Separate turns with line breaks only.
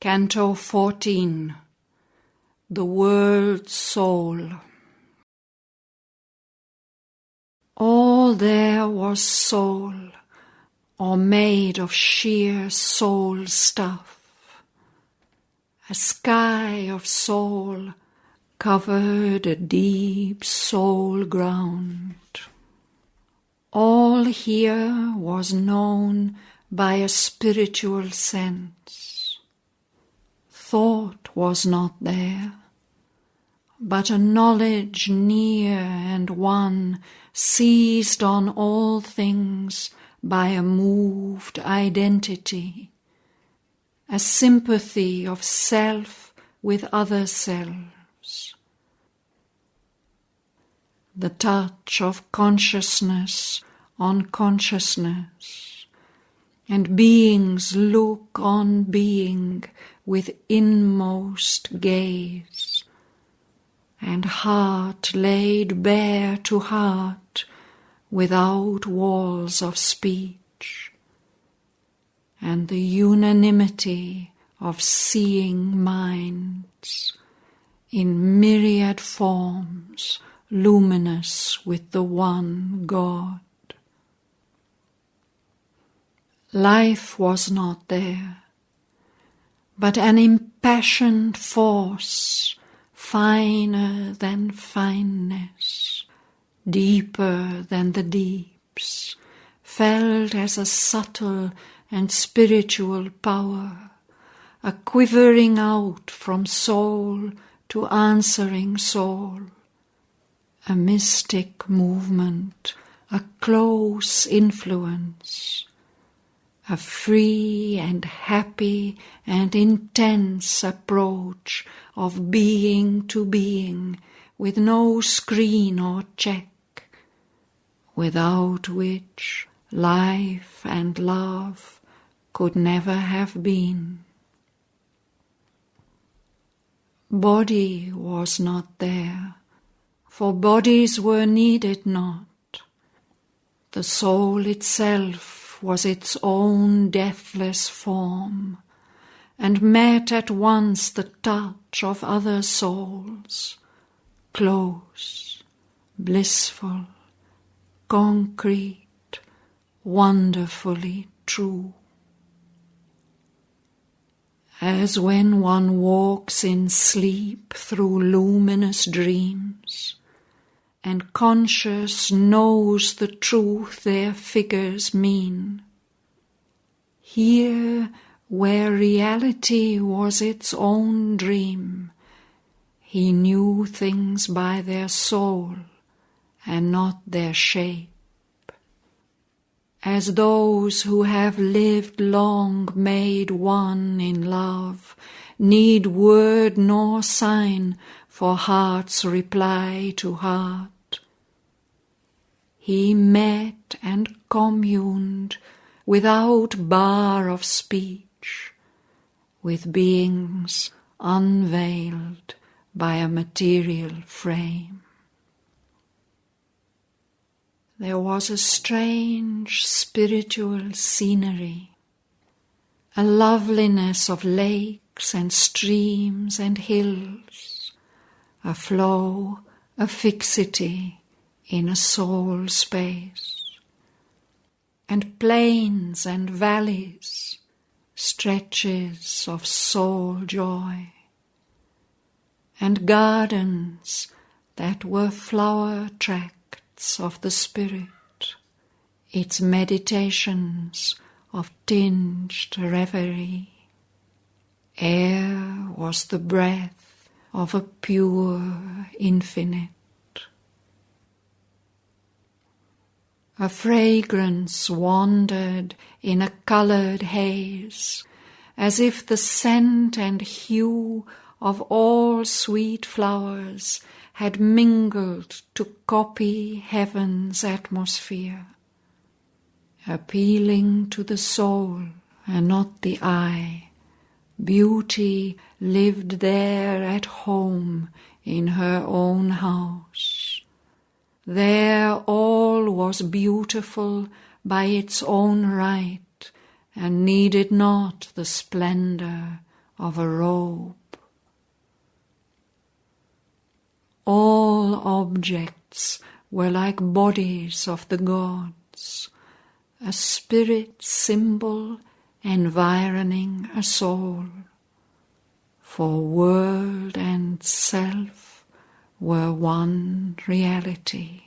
Canto 14. The World Soul. All there was soul, or made of sheer soul stuff. A sky of soul covered a deep soul ground. All here was known by a spiritual sense. Thought was not there, but a knowledge near and one, seized on all things by a moved identity, a sympathy of self with other selves. The touch of consciousness on consciousness, and being's look on being with inmost gaze, and heart laid bare to heart without walls of speech, and the unanimity of seeing minds in myriad forms, luminous with the one God. Life was not there, but an impassioned force, finer than fineness, deeper than the deeps, felt as a subtle and spiritual power, a quivering out from soul to answering soul, a mystic movement, a close influence, a free and happy and intense approach of being to being, with no screen or check, without which life and love could never have been. Body was not there, for bodies were needed not. The soul itself was its own deathless form, and met at once the touch of other souls, close, blissful, concrete, wonderfully true. As when one walks in sleep through luminous dreams, and conscious knows the truth their figures mean. Here, where reality was its own dream, he knew things by their soul and not their shape. As those who have lived long made one in love, need word nor sign for heart's reply to heart. He met and communed without bar of speech, with beings unveiled by a material frame. There was a strange spiritual scenery, a loveliness of lakes and streams and hills, a flow, a fixity in a soul space, and plains and valleys, stretches of soul joy, and gardens that were flower-tracts of the spirit, its meditations of tinged reverie. Air was the breath of a pure infinite. A fragrance wandered in a coloured haze, as if the scent and hue of all sweet flowers had mingled to copy heaven's atmosphere, appealing to the soul and not the eye. Beauty lived there at home in her own house. There all was beautiful by its own right, and needed not the splendour of a robe. All objects were like bodies of the gods, a spirit symbol environing a soul, for world and self were one reality.